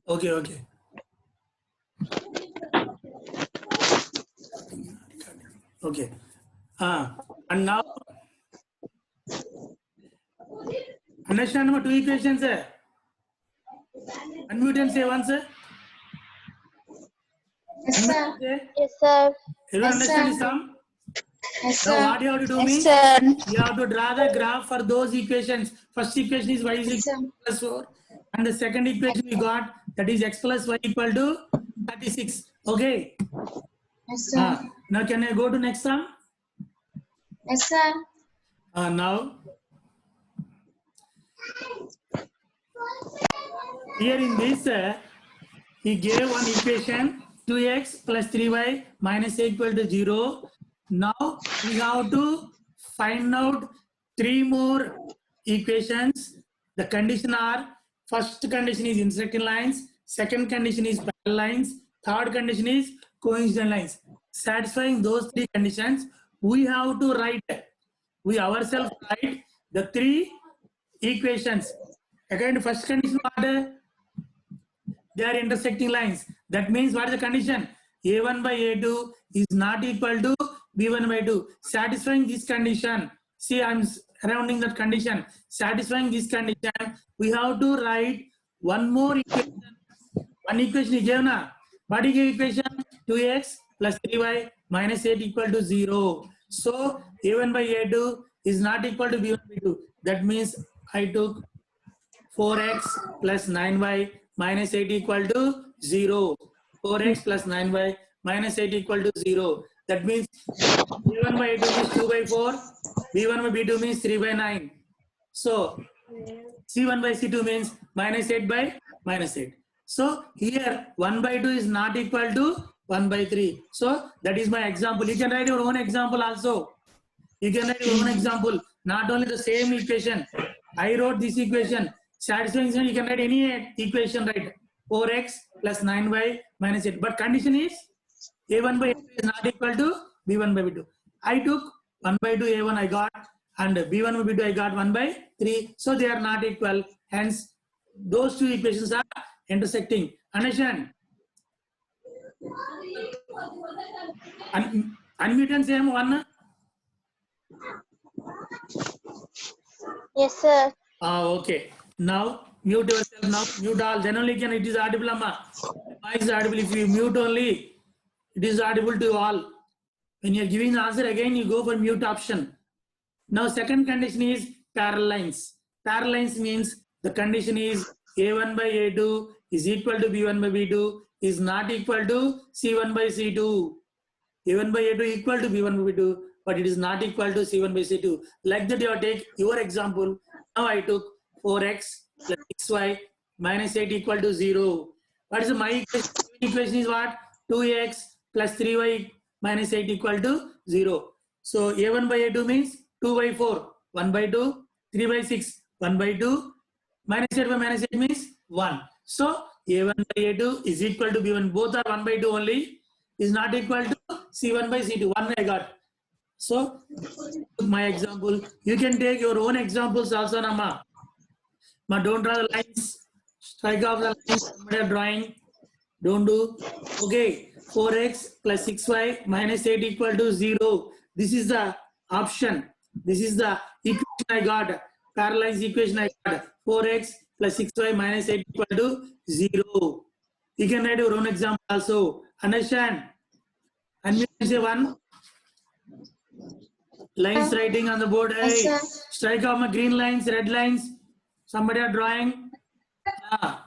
Okay, okay. Okay. And now, understand my two equations. Unmute and say once. Yes, sir. Yes, sir. You Yes, understand sir. this sum? Yes, Now sir. what you have to do Yes, means, sir. you have to draw the graph for those equations. First equation is y is Yes, equal sir. to plus 4. And the second equation we got, that is x plus y equal to 36. Okay. Yes, sir. Now can I go to next sum? Yes, sir. Now, here in this, he gave one equation 2x plus 3y minus a equal to 0. Now we have to find out three more equations. The condition are, first condition is intersecting lines, second condition is parallel lines, third condition is coincident lines. Satisfying those three conditions, we have to write, we ourselves write the three equations. Again, first condition what? They are intersecting lines. That means what is the condition? A1 by A2 is not equal to B1 by 2. Satisfying this condition, see I am surrounding that condition. Satisfying this condition, we have to write one more equation. One equation is given. What is the equation? 2x plus 3y minus 8 equal to 0. So A1 by A2 is not equal to B1 by 2. That means I took 4x plus 9y minus 8 equal to 0. 4x plus 9y minus 8 equal to 0. That means B1 by 2 means 2 by 4. B1 by B2 means 3 by 9. So C1 by C2 means minus 8 by minus 8. So here 1 by 2 is not equal to 1 by 3. So that is my example. You can write your own example also. You can write your own example. Not only the same equation. I wrote this equation. Satisfying, you can write any equation, right? 4x plus 9y minus 8. But condition is A1 by A2 is not equal to B1 by B2. I took 1 by 2 A1 I got, and B1 by B2 I got 1 by 3. So they are not equal. Hence, those two equations are intersecting. Understand? Unmute and say one. Yes, sir. Okay. Now mute yourself. Now mute all. Then only can it is audible, amma. Voice is audible. If you mute only, it is audible to all. When you are giving the answer again, you go for mute option. Now second condition is parallel lines. Parallel lines means the condition is A1 by A2 is equal to B1 by B2 is not equal to C1 by C2. A1 by A2 equal to B1 by B2, but it is not equal to C1 by C2. Like that, you take your example. Now I took 4x plus 6y minus 8 equal to 0. What is my equation? Equation is what? 2x plus 3y minus 8 equal to 0. So A1 by A2 means 2 by 4, 1 by 2, 3 by 6, 1 by 2, minus 8 by minus 8 means 1. So A1 by A2 is equal to B1. Both are 1 by 2 only. Is not equal to C1 by C2. 1 I got. So, my example, you can take your own examples also, Nama. But don't draw the lines. Strike off the lines. Somebody drawing. Don't do. Okay. 4x plus 6y minus 8 equal to 0. This is the option. This is the equation I got. Parallel equation I got. 4x plus 6y minus 8 equal to 0. You can write your own example also. Understand? And you say one. Lines writing on the board. Hey, strike off my green lines, red lines. Somebody are drawing.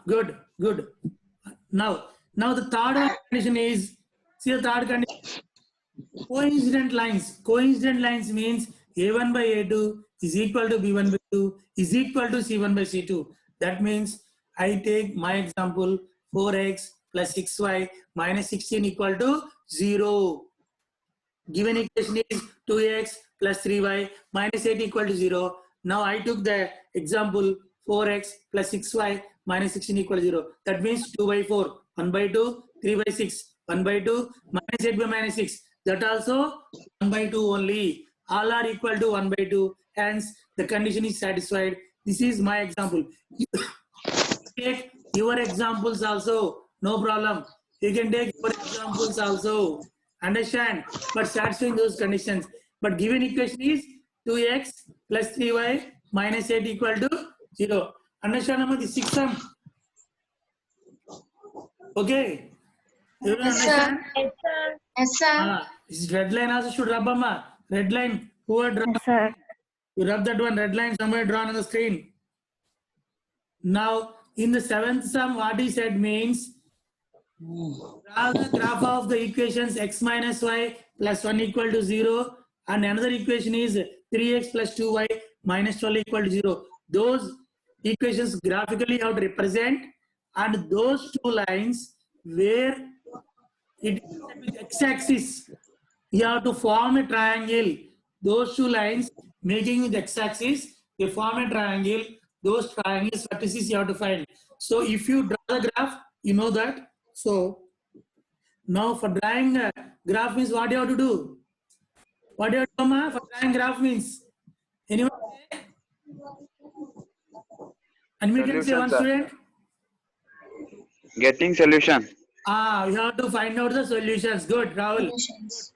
Good, good. Now the third condition is, see the third condition. Coincident lines. Coincident lines means A1 by A2 is equal to B1 by 2 is equal to C1 by C2. That means I take my example 4x plus 6y minus 16 equal to 0. Given equation is 2x plus 3y minus 8 equal to 0. Now I took the example 4x plus 6y minus 16 equal to 0. That means 2 by 4, 1 by 2, 3 by 6, 1 by 2, minus 8 by minus 6. That also 1 by 2 only. all are equal to 1 by 2. Hence, the condition is satisfied. This is my example. Take your examples also, no problem. You can take your examples also. Understand? But satisfying those conditions. But given equation is 2x plus 3y minus 8 equal to 0. Understand about the sixth sum? Okay. You will Yes, sir. understand? Yes, sir. Yes, sir. This red line also should rub, amma. Red line. Who are draw? Yes, sir. You rub that one red line somewhere drawn on the screen. Now, in the seventh sum, what he said means draw the graph of the equations x minus y plus 1 equal to 0, and another equation is 3x plus 2y minus 12 equal to 0. Those equations graphically you have to represent, and those two lines where it is with x-axis, you have to form a triangle. Those two lines making with x-axis, you form a triangle. Those triangles vertices you have to find. So if you draw the graph, you know that. So now for drawing a graph means what you have to do? What do you have to do, ma? For drawing graph means? Anyone say? And we can say Solution, one sir. student. Getting solution. We have to find out the solutions. Good, Rahul. Solutions.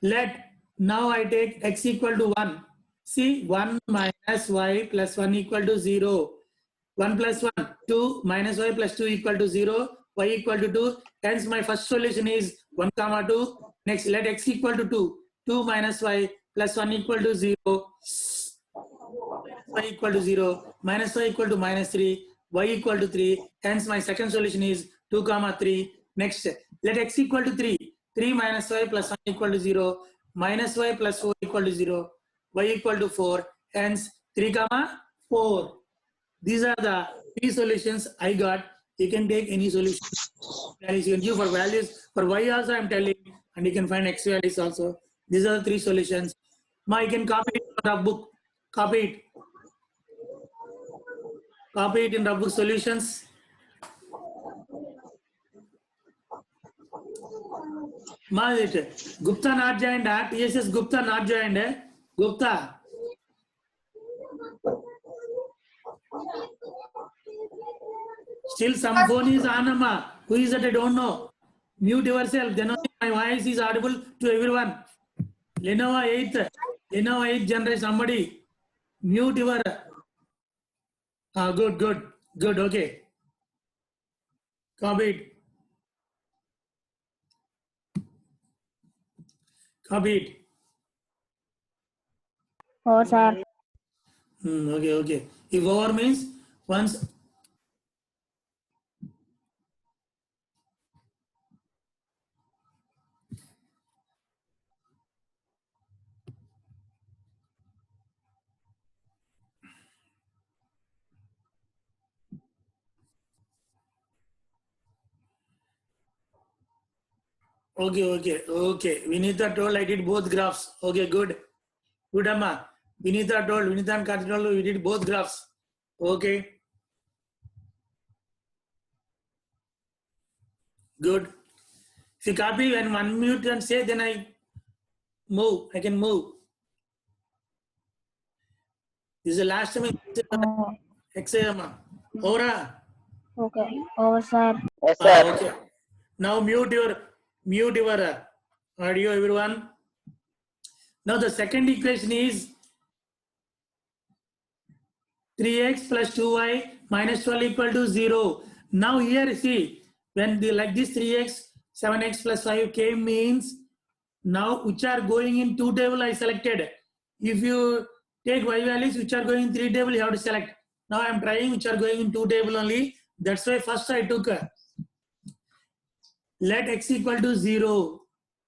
Let now I take x equal to 1. See, 1 minus y plus 1 equal to 0. 1 plus 1, 2 minus y plus 2 equal to 0. Y equal to 2. Hence, my first solution is 1 comma 2. Next, let x equal to 2. 2 minus y plus 1 equal to 0. Y equal to 0. Minus y equal to minus 3. Y equal to 3. Hence, my second solution is 2 comma 3. Next, let x equal to 3. 3 minus y plus 1 equal to 0. Minus y plus 4 equal to 0. Y equal to 4. Hence, 3 comma 4. These are the three solutions I got. You can take any solution. Values you can give for values. For y also I am telling, and you can find x values also. These are the three solutions. Now you can copy it in the book. Copy it. Copy it in the book solutions. Gupta not joined. TSS Gupta not joined. Gupta. Still some phone is on, amma. Who is that? I don't know. Mute yourself. Then only my voice is audible to everyone. Lenovo 8th. Lenovo 8th generation. Somebody mute your. Good. Okay. Copy it. Copy it. Oh, sir. Okay. If over means once. Okay. Vinitha told I did both graphs. Okay, good. Good, Amma. Vinitha and Karthik told we did both graphs. Okay. Good. If you copy and unmute and say, then I can move. This is the last time Amma. Over. Okay. Oh, sir. Yes, sir. Okay. Now mute your audio, everyone. Now the second equation is 3x plus 2y minus 12 equal to 0. Now here see, when like this 3x, 7x plus 5 came means now which are going in 2 table I selected. If you take y values which are going in 3 table, you have to select. Now I am trying which are going in 2 table only. That's why first I took let x equal to 0.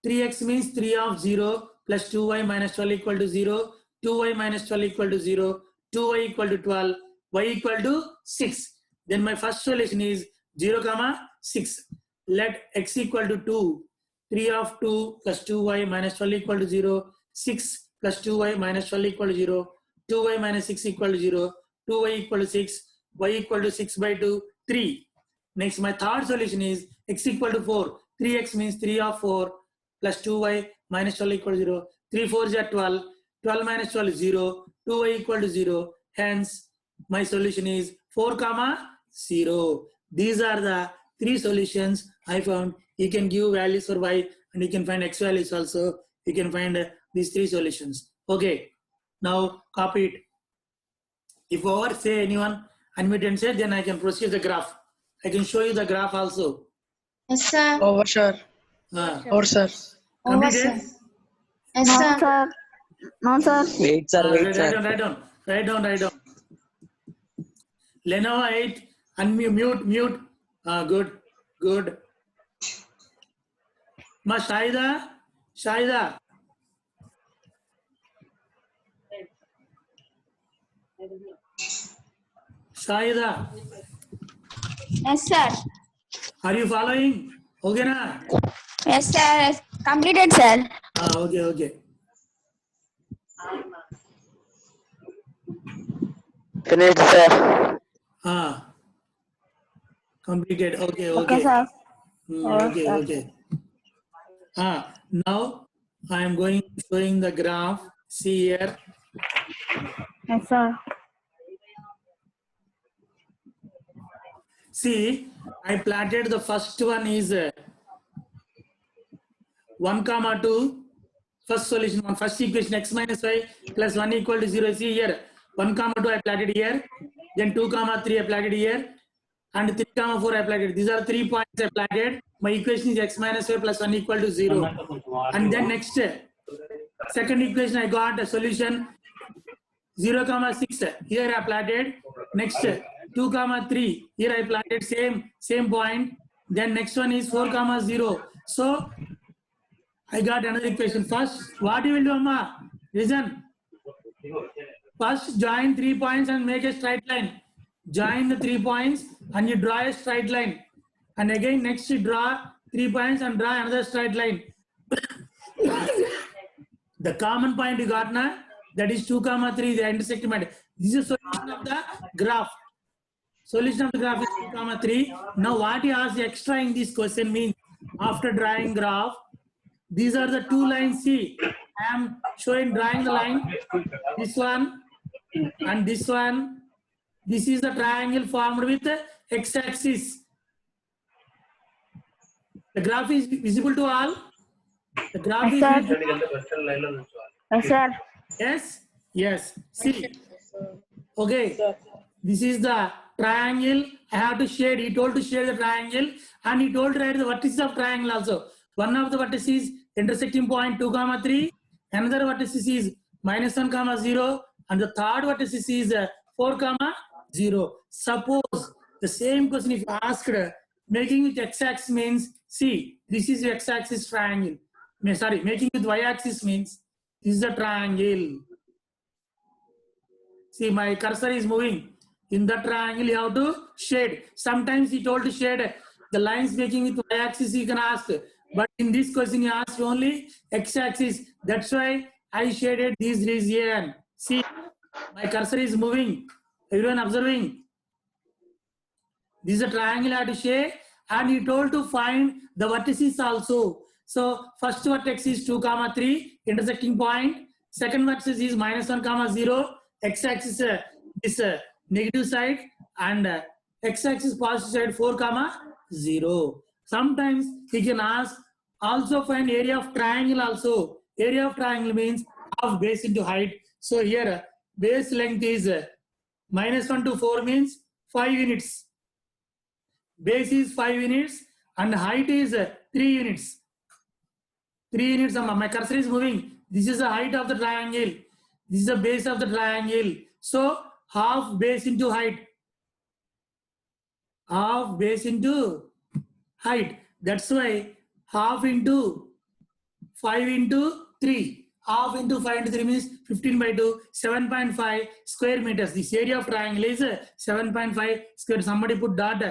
3x means 3 of 0 plus 2y minus 12 equal to 0. 2y minus 12 equal to 0. 2y equal to 12. Y equal to 6. Then my first solution is 0 comma 6. Let x equal to 2. 3 of 2 plus 2y minus 12 equal to 0. 6 plus 2y minus 12 equal to 0. 2y minus 6 equal to 0. 2y equal to 6. Y equal to 6 by 2. 3. Next, my third solution is x equal to 4. 3x means 3 of 4 plus 2y minus 12 equal to 0. 3 4s are 12. 12 minus 12 is 0. 2y equal to 0. Hence, my solution is 4, 0. These are the 3 solutions I found. You can give values for y and you can find x values also. You can find these 3 solutions. Okay. Now copy it. If over say anyone unmute and say, then I can proceed the graph. I can show you the graph also. Yes, sir. Over, sir. Over, sir. Over, Completed? sir. Yes, No, sir. sir. No, sir. Wait, sir. Wait, Write sir. down. Lenovo 8, mute. Good. Ma Shahida. Shahida. Yes, sir. Are you following? Okay na? Yes, sir. Completed, sir. Okay. Finished, sir. Completed. Okay. Okay, sir. Okay. Now I am showing the graph. See here. Yes, sir. See, I plotted the first one is 1, 2. First solution, first equation x minus y plus 1 equal to 0. See here, 1, 2 I plotted here. Then 2, 3 I plotted here. And 3, 4 I plotted. These are 3 points I plotted. My equation is x minus y plus 1 equal to 0. And then next, second equation I got a solution 0, 6. Here I plotted. Next 2, 3. Here I plotted same point. Then next one is 4, 0. So I got another equation. First, what you will do, Amma? Listen. First, join 3 points and make a straight line. Join the 3 points and you draw a straight line. And again, next you draw 3 points and draw another straight line. The common point you got now, that is 2, 3, the intersecting point. This is solution of the graph. Solution of the graph is 2, 3. Now what you ask extra in this question means, after drawing graph, these are the 2 lines. See, I am drawing the line. This one and this one. This is the triangle formed with x-axis. The graph is visible to all. The graph is visible. Yes, sir. Yes. See. Okay. This is the triangle. I have to shade. He told to shade the triangle, and he told to write the vertices of triangle also. One of the vertices intersecting point 2, 3. Another vertices is -1, 0, and the third vertices is 4, 0. Suppose the same question if asked, making with x-axis means, see, this is x-axis triangle. Sorry, making with y-axis means this is a triangle. See, my cursor is moving. In the triangle, you have to shade. Sometimes he told to shade the lines making with y-axis, you can ask. But in this question, he asked only x-axis. That's why I shaded this region. See, my cursor is moving. Everyone observing? This is a triangle I have to shade, and he told to find the vertices also. So first vertex is 2, 3, intersecting point. Second vertex is -1, 0. X-axis is negative side, and x-axis positive side 4, 0. Sometimes he can ask also find area of triangle also. Area of triangle means half base into height. So here base length is -1 to 4 means 5 units. Base is 5 units and height is 3 units. 3 units. My cursor is moving. This is the height of the triangle. This is the base of the triangle. So half base into height. Half base into height. That's why half into 5 into 3. Half into 5 into 3 means 15/2, 7.5 square meters. This area of triangle is 7.5 square. Somebody put dot.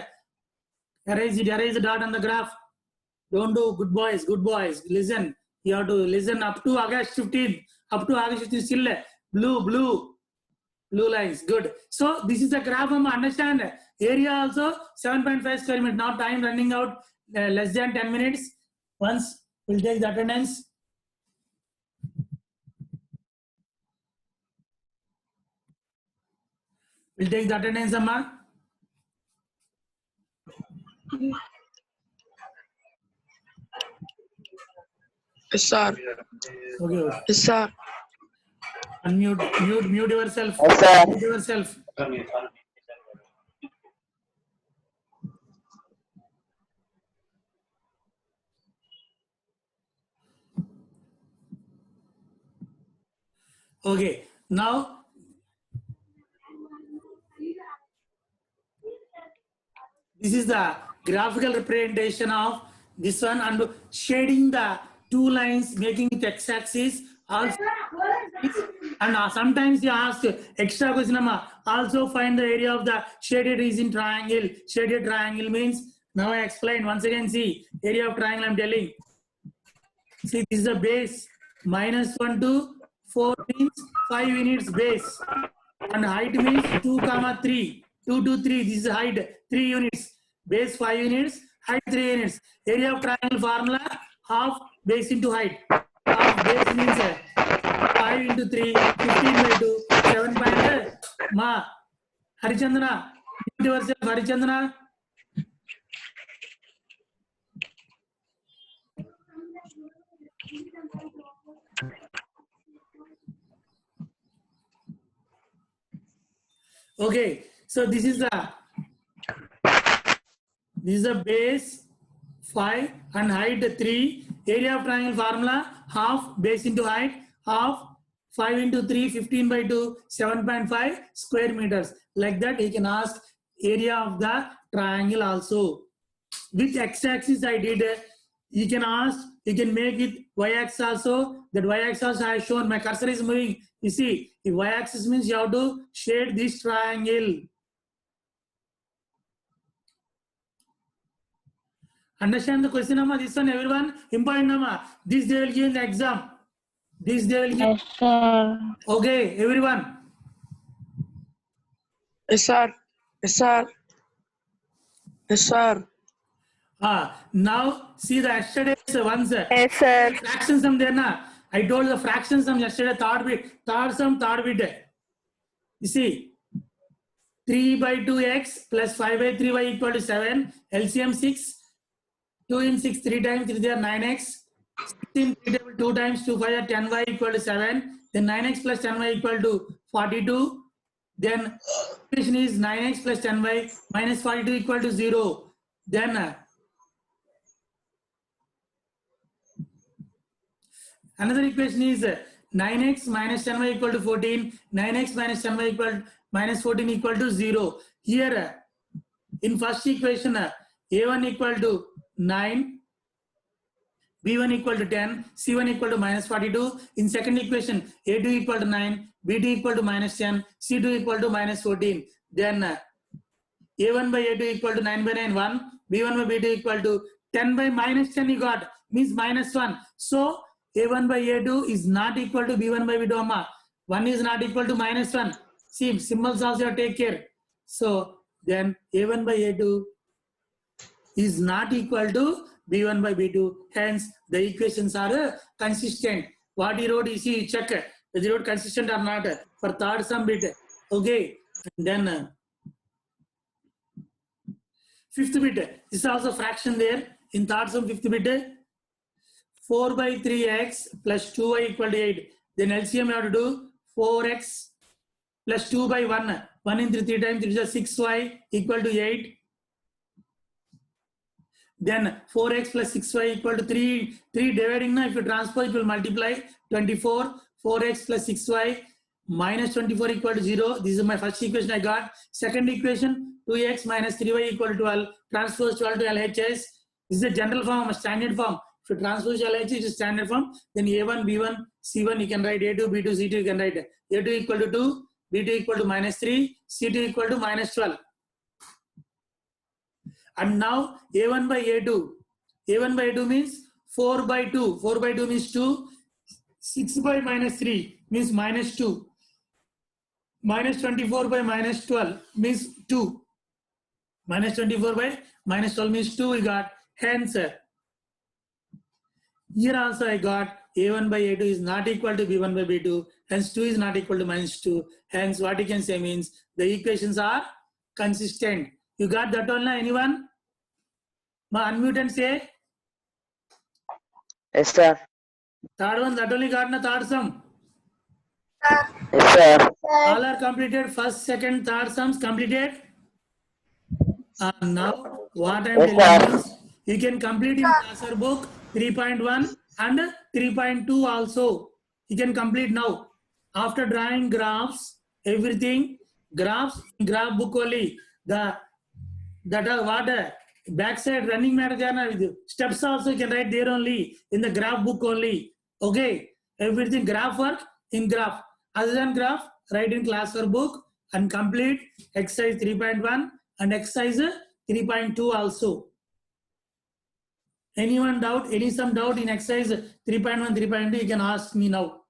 Erase the dot on the graph. Don't do good boys. Listen. You have to listen up to August 15th. Up to August 15th still blue lines. Good. So this is the graph. Understand. Area also 7.5 square meters. Now time running out less than 10 minutes. Once we'll take the attendance. We'll take the attendance, Amma. Yes, sir. Okay. Yes, sir. Mute yourself. Yes, sir. Mute yourself. Okay. Now, this is the graphical representation of this one and shading the two lines, making it x-axis. Also, and sometimes you ask extra question, Amma, also find the area of the shaded region triangle. Shaded triangle means, now I explain once again. See, area of triangle I'm telling. See, this is the base. -1 to 4 means 5 units base. And height means 2, 3. 2 to 3. This is height 3 units. Base 5 units. Height 3 units. Area of triangle formula half base into height. Half base means 5 into 3, 15 by 2, 7 point. Ma, Harichandana, mute yourself, Harichandana. Okay, so this is the base 5 and height 3. Area of triangle formula half base into height, half 5 into 3, 15 by 2, 7.5 square meters. Like that, he can ask area of the triangle also. Which x-axis I did, you can ask, you can make it y-axis also. That y-axis I have shown, my cursor is moving. You see, if y-axis means you have to shade this triangle. Understand the question, Amma? This one, everyone? Important, Amma. This they will give in the exam. This they will give. Yes, sir. Okay, everyone. Yes, sir. Yes, sir. Yes, sir. Now see the yesterday's ones. Yes, sir. Fraction sum there na. I told the fraction sum yesterday, third sum, third bit. You see, 3 by 2x plus 5 by 3y equal to 7. LCM 6. 2 in 6, 3 times 3 there 9x. 16 3 table 2 times 2 5 are 10y equal to 7. Then 9x plus 10y equal to 42. Then equation is 9x plus 10y minus 42 equal to 0. Then another equation is 9x minus 10y equal to 14. 9x minus 10y equal to minus 14 equal to 0. Here in first equation a1 equal to 9, b1 equal to 10, c1 equal to minus 42. In second equation a2 equal to 9, b2 equal to minus 10, c2 equal to minus 14. Then a1 by a2 equal to 9 by 9 1, b1 by b2 equal to 10 by minus 10 you got, means minus 1. So a1 by a2 is not equal to b1 by b2, Amma. 1 is not equal to minus 1. See, symbols also take care. So then a1 by a2 is not equal to b1 by b2. Hence, the equations are consistent. What he wrote, you see, you check whether he wrote consistent or not for third sum bit. Okay. And then fifth bit. This is also fraction there. In third sum, fifth bit. 4 by 3x plus 2y equal to 8. Then LCM you have to do 4x plus 2 by 1. 1 in 3 times 3 is 6y equal to 8. Then 4x plus 6y equal to 3. 3 dividing now, if you transpose, it will multiply 24. 4x plus 6y minus 24 equal to 0. This is my first equation I got. Second equation, 2x minus 3y equal to 12. Transpose 12 to LHS. This is a general form, a standard form. If you transpose LHS, it is standard form. Then A1, B1, C1, you can write A2, B2, C2, you can write A2 equal to 2, B2 equal to minus 3, C2 equal to minus 12. And now A1 by A2. A1 by A2 means 4 by 2. 4 by 2 means 2. 6 by minus 3 means minus 2. Minus 24 by minus 12 means 2. Minus 24 by minus 12 means 2 we got. Hence, here also I got A1 by A2 is not equal to B1 by B2. Hence 2 is not equal to minus 2. Hence what you can say means the equations are consistent. You got that one? Anyone? Unmute and say. Yes, sir. Third one, that only got na third sum. Yes, sir. All are completed. First, second, third sums completed. Now, what I am Yes, telling sir. is, you can complete in Classroom book 3.1 and 3.2 also. You can complete now. After drawing graphs, everything, graph book only. That are what backside running matter steps also you can write there only in the graph book only. Okay, everything graph work in graph. Other than graph, write in class or book and complete exercise 3.1 and exercise 3.2 also. Anyone doubt? Some doubt in exercise 3.1, 3.2? You can ask me now.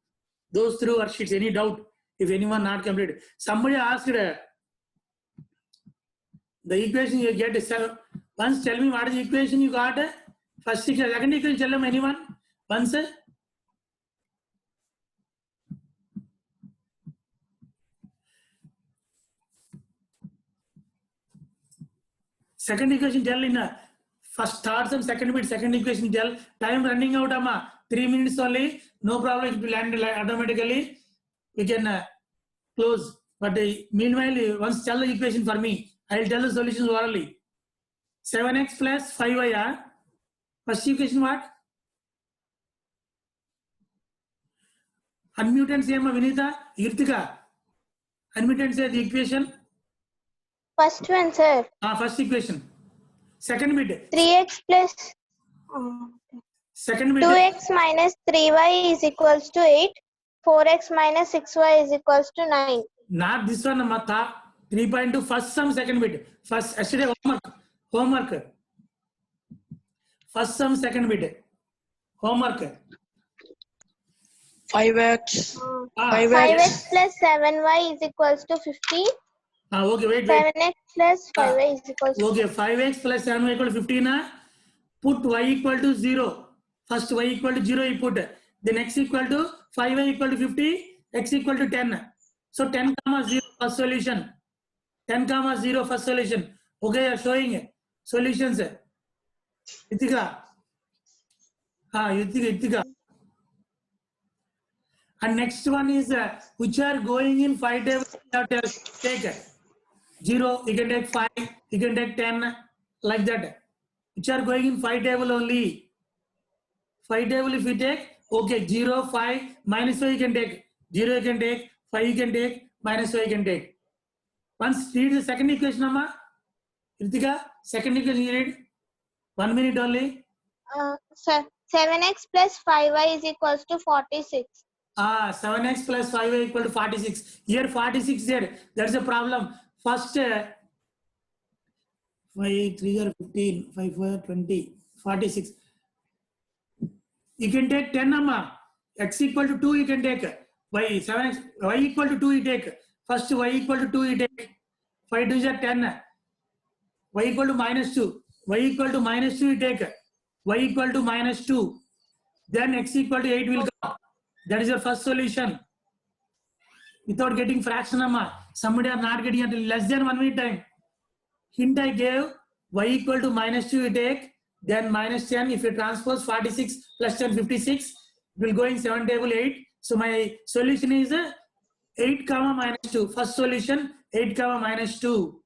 Those three worksheets. Any doubt? If anyone not completed, somebody asked. The equation you get is, sir, once tell me what is the equation you got? First equation, second equation, tell them anyone? Once. Second equation tell in first third sum, second bit, second equation tell. Time running out, amma. 3 minutes only. No problem. It will end automatically. We can close. But meanwhile, once tell the equation for me. I will tell the solutions orally. 7x plus 5y. First equation what? Unmute and say, Vinita, Yurtika. Unmute and say the equation. First one, sir. First equation. Second bit. 3x plus Second bit. 2x minus 3y is equals to 8. 4x minus 6y is equals to 9. Not this one, Mata. 3.2 first sum, second bit. First, yesterday homework. First sum, second bit. Homework. 5x. 5x plus 7y is equals to 15. Okay, wait. 7x plus 5y is equals to Okay, 5x plus 7y equal to 15. Put y equal to 0. First y equal to 0 you put. Then x equal to 5y equal to 50. X equal to 10. So 10 comma 0 first solution. 10 comma 0 first solution. Okay, you are showing solutions. Yutika. Yutika. And next one is which are going in 5 tables. You have to take 0, you can take 5, you can take 10, like that. Which are going in 5 table only. 5 table if you take, okay, 0, 5, minus 5 you can take. 0 you can take, 5 you can take, minus 5 you can take. Once read the second equation, Amma. Ritika, second equation you read. 1 minute only. 7x plus 5y is equals to 46. 7x plus 5y equal to 46. Here 46 there. That's a problem. First, 5, 3 are 15, 5, 4, 20, 46. You can take 10, Amma. X equal to 2 you can take. Y, 7x, y equal to 2 you take. First y equal to 2 you take. 5 2 is 10. Y equal to minus 2. Y equal to minus 2 you take. Y equal to minus 2. Then x equal to 8 will come. That is your first solution. Without getting fraction, Amma. Somebody are not getting until less than 1 minute time. Hint I gave, y equal to minus 2 you take, then minus 10. If you transpose 46 plus 10, 56, it will go in 7 table 8. So my solution is 8 comma minus 2. First solution 8 comma minus 2.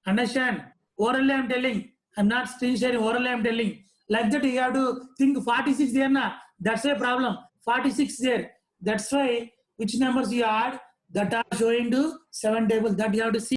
Understand? Orally I am telling. I am not screen sharing. Orally I am telling. Like that you have to think 46 there na. That's a problem. 46 there. That's why which numbers you add that are showing to 7 table that you have to see.